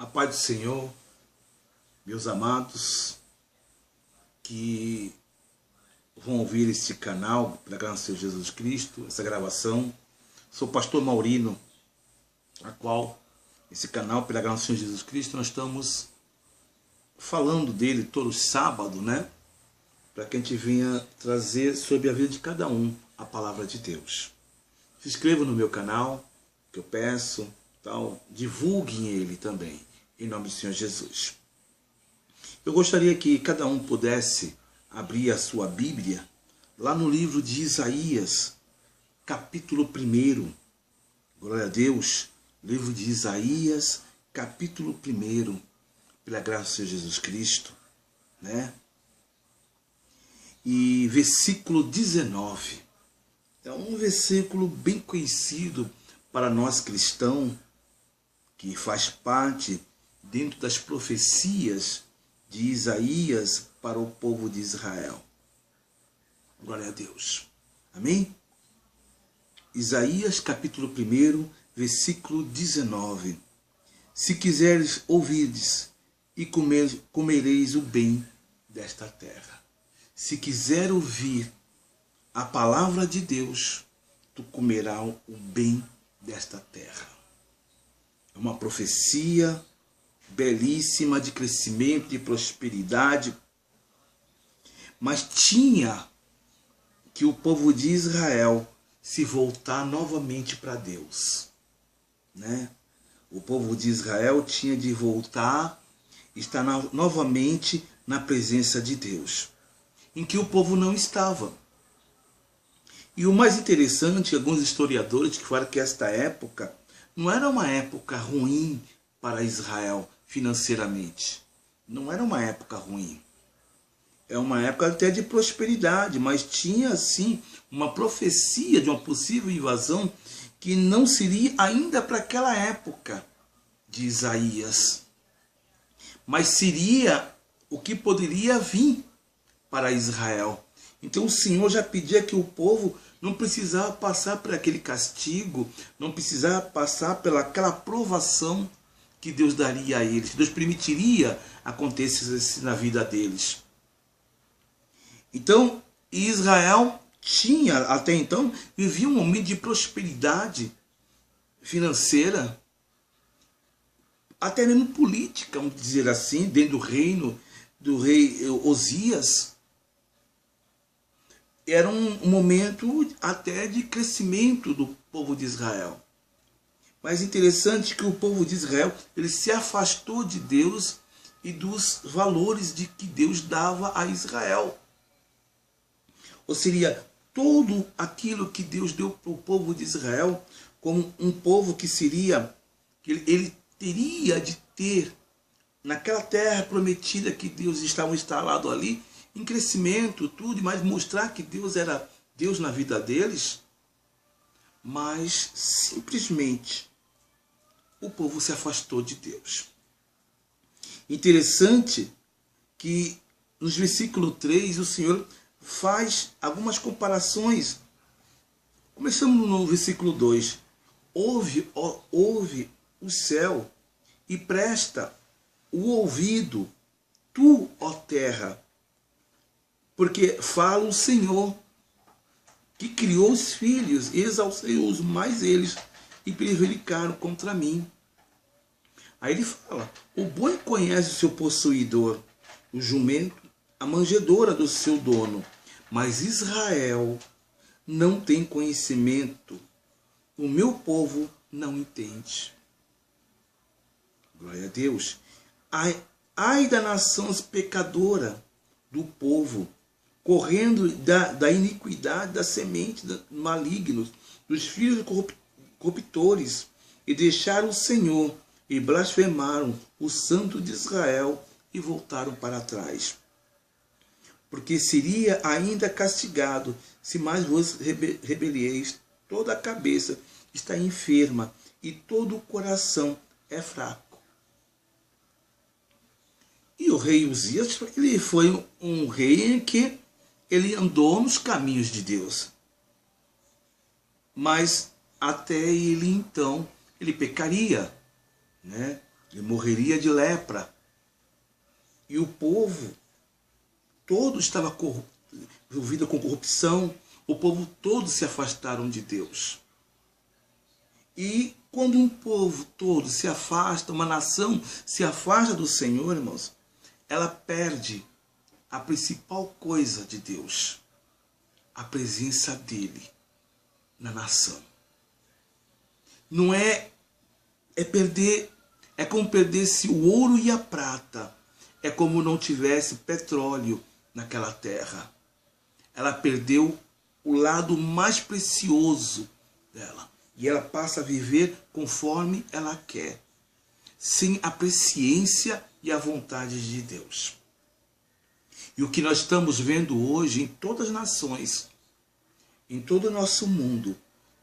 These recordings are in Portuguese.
A paz do Senhor, meus amados, que vão ouvir este canal, pela graça do Senhor Jesus Cristo, essa gravação. Sou o pastor Maurino, a qual, esse canal, pela graça do Senhor Jesus Cristo, nós estamos falando dele todo sábado, né? Para que a gente venha trazer sobre a vida de cada um a palavra de Deus. Se inscreva no meu canal, que eu peço, divulguem ele também, em nome do Senhor Jesus. Eu gostaria que cada um pudesse abrir a sua Bíblia, lá no livro de Isaías, capítulo 1. Glória a Deus, livro de Isaías, capítulo 1, pela graça do Senhor Jesus Cristo, né? E versículo 19. É um versículo bem conhecido para nós cristãos, que faz parte dentro das profecias de Isaías para o povo de Israel. Glória a Deus. Amém? Isaías capítulo 1, versículo 19. Se quiseres ouvirdes e comereis o bem desta terra. Se quiser ouvir a palavra de Deus, tu comerás o bem desta terra. É uma profecia belíssima de crescimento e prosperidade, mas tinha que o povo de Israel se voltar novamente para Deus, né? O povo de Israel tinha de voltar, estar novamente na presença de Deus, em que o povo não estava. E o mais interessante, alguns historiadores que falam que esta época não era uma época ruim para Israel financeiramente. Não era uma época ruim. É uma época até de prosperidade, mas tinha sim uma profecia de uma possível invasão que não seria ainda para aquela época de Isaías, mas seria o que poderia vir para Israel. Então o Senhor já pedia que o povo não precisava passar por aquele castigo, não precisava passar pelaquela provação que Deus daria a eles, que Deus permitiria acontecer na vida deles. Então Israel tinha, até então, vivia um momento de prosperidade financeira, até mesmo política, vamos dizer assim, dentro do reino do rei Osias. Era um momento até de crescimento do povo de Israel. Mas interessante que o povo de Israel ele se afastou de Deus e dos valores de que Deus dava a Israel. Ou seja, tudo aquilo que Deus deu para o povo de Israel, como um povo que seria, que ele teria de ter naquela terra prometida que Deus estava instalado ali, em crescimento, tudo, mas mostrar que Deus era Deus na vida deles, mas simplesmente o povo se afastou de Deus. Interessante que nos versículo 3 o Senhor faz algumas comparações. Começamos no versículo 2. Ouve o céu e presta o ouvido, tu, ó terra, porque fala o Senhor, que criou os filhos, exalcei-os mais eles, e prevaricaram contra mim. Aí ele fala, o boi conhece o seu possuidor, o jumento, a manjedoura do seu dono, mas Israel não tem conhecimento, o meu povo não entende. Glória a Deus. Ai da nação pecadora, do povo, correndo da iniquidade, da semente malignos, dos filhos corruptores, e deixaram o Senhor, e blasfemaram o Santo de Israel, e voltaram para trás. Porque seria ainda castigado, se mais vos rebelieis, toda a cabeça está enferma, e todo o coração é fraco. E o rei Uzias, ele foi um rei em que ele andou nos caminhos de Deus. Mas até ele então, ele pecaria, né? Ele morreria de lepra. E o povo todo estava envolvido com corrupção. O povo todo se afastaram de Deus. E quando um povo todo se afasta, uma nação se afasta do Senhor, irmãos, ela perde a principal coisa de Deus, a presença dele na nação. Não é perder, é como perdesse o ouro e a prata, é como não tivesse petróleo naquela terra. Ela perdeu o lado mais precioso dela. E ela passa a viver conforme ela quer, sem a presciência e a vontade de Deus. E o que nós estamos vendo hoje em todas as nações, em todo o nosso mundo,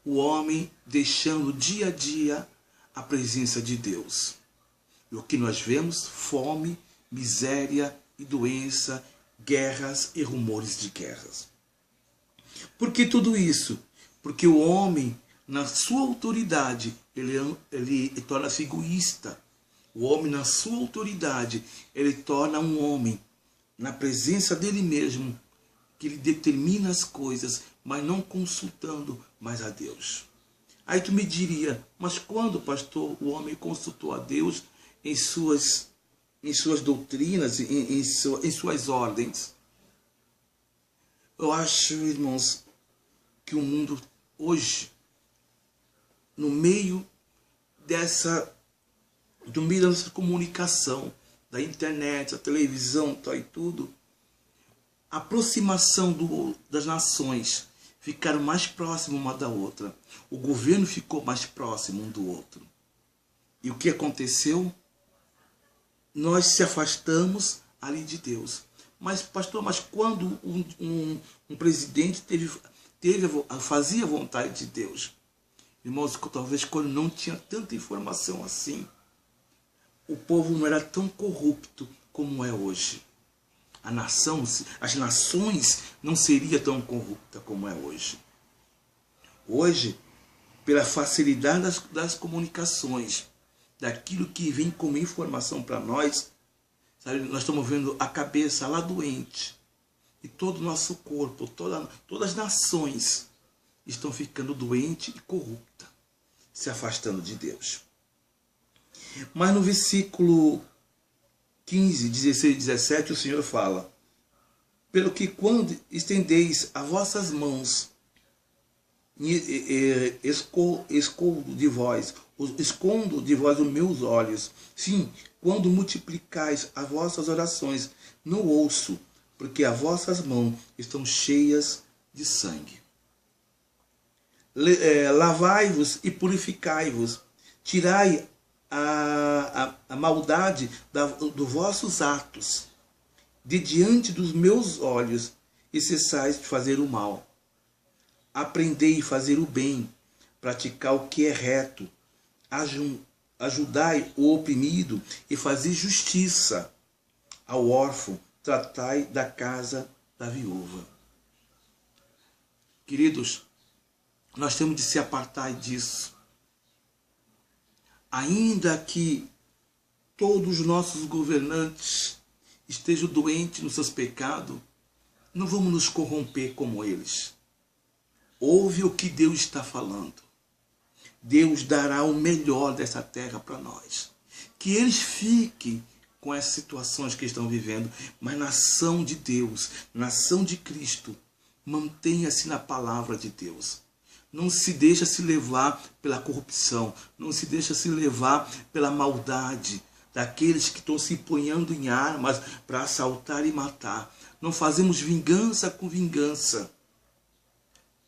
o homem deixando dia a dia a presença de Deus. E o que nós vemos? Fome, miséria e doença, guerras e rumores de guerras. Por que tudo isso? Porque o homem, na sua autoridade, ele torna-se egoísta. O homem, na sua autoridade, ele torna um homem, na presença dele mesmo, que ele determina as coisas, mas não consultando mais a Deus. Aí tu me diria, mas quando, pastor, o homem consultou a Deus em suas doutrinas, em suas ordens? Eu acho, irmãos, que o mundo hoje, no meio dessa comunicação, da internet, da televisão, tal e tudo, a aproximação das nações ficaram mais próximas uma da outra. O governo ficou mais próximo um do outro. E o que aconteceu? Nós se afastamos ali de Deus. Mas, pastor, quando um presidente fazia a vontade de Deus? Irmãos, talvez quando não tinha tanta informação assim, o povo não era tão corrupto como é hoje. As nações não seriam tão corruptas como é hoje. Hoje, pela facilidade das comunicações, daquilo que vem como informação para nós, sabe, nós estamos vendo a cabeça lá doente. E todo o nosso corpo, todas as nações estão ficando doentes e corruptas, se afastando de Deus. Mas no versículo 15, 16 e 17, o Senhor fala: pelo que quando estendeis as vossas mãos, escondo de vós os meus olhos. Sim, quando multiplicais as vossas orações, não ouço, porque as vossas mãos estão cheias de sangue. Lavai-vos e purificai-vos, tirai a maldade dos vossos atos de diante dos meus olhos, e cessais de fazer o mal. Aprendei a fazer o bem, praticar o que é reto, ajudai o oprimido e fazei justiça ao órfão, tratai da casa da viúva. Queridos, nós temos de se apartar disso. Ainda que todos os nossos governantes estejam doentes nos seus pecados, não vamos nos corromper como eles. Ouve o que Deus está falando. Deus dará o melhor dessa terra para nós. Que eles fiquem com essas situações que estão vivendo, mas na ação de Deus, na ação de Cristo, mantenha-se na palavra de Deus. Não se deixa se levar pela corrupção, não se deixa se levar pela maldade daqueles que estão se empunhando em armas para assaltar e matar. Não fazemos vingança com vingança,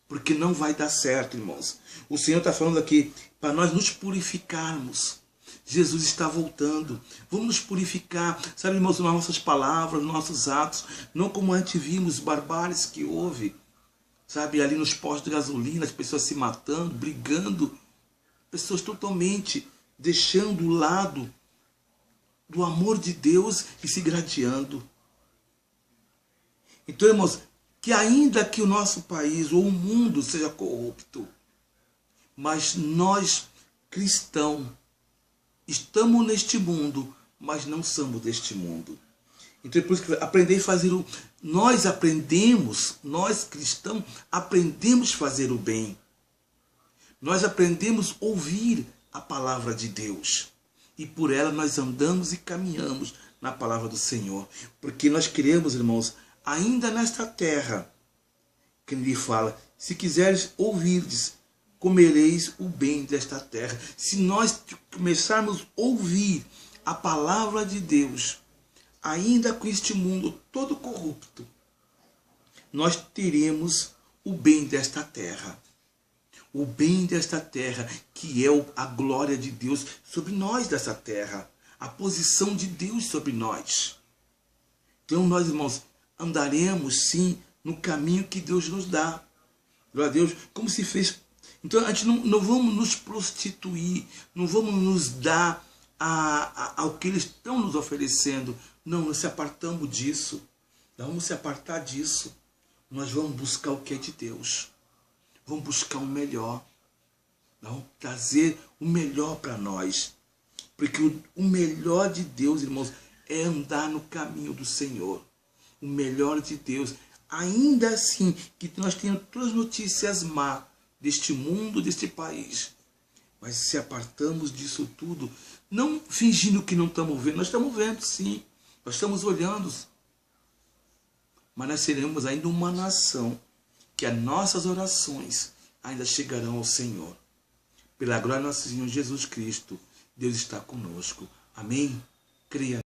porque não vai dar certo, irmãos. O Senhor está falando aqui para nós nos purificarmos. Jesus está voltando. Vamos nos purificar, sabe, irmãos, nas nossas palavras, nos nossos atos, não como antes vimos barbáries que houve. Sabe, ali nos postos de gasolina, as pessoas se matando, brigando. Pessoas totalmente deixando o lado do amor de Deus e se gradeando. Então, irmãos, que ainda que o nosso país ou o mundo seja corrupto, mas nós, cristãos, estamos neste mundo, mas não somos deste mundo. Então é por isso que aprender a fazer o... Nós cristãos, aprendemos a fazer o bem. Nós aprendemos a ouvir a palavra de Deus. E por ela nós andamos e caminhamos na palavra do Senhor. Porque nós queremos, irmãos, ainda nesta terra, que ele fala, se quiseres ouvirdes, comereis o bem desta terra. Se nós começarmos a ouvir a palavra de Deus, ainda com este mundo todo corrupto, nós teremos o bem desta terra. O bem desta terra, que é a glória de Deus sobre nós dessa terra. A posição de Deus sobre nós. Então nós, irmãos, andaremos sim no caminho que Deus nos dá. Glória a Deus, como se fez. Então a gente não vamos nos prostituir, não vamos nos dar ao que eles estão nos oferecendo. Não, nós se apartamos disso. Nós vamos se apartar disso. Nós vamos buscar o que é de Deus. Vamos buscar o melhor. Nós vamos trazer o melhor para nós. Porque o melhor de Deus, irmãos, é andar no caminho do Senhor. O melhor de Deus. Ainda assim, que nós tenhamos todas as notícias más deste mundo, deste país. Mas se apartamos disso tudo, não fingindo que não estamos vendo. Nós estamos vendo, sim. Nós estamos olhando. Mas nós seremos ainda uma nação que as nossas orações ainda chegarão ao Senhor. Pela glória do nosso Senhor Jesus Cristo, Deus está conosco. Amém? Creia.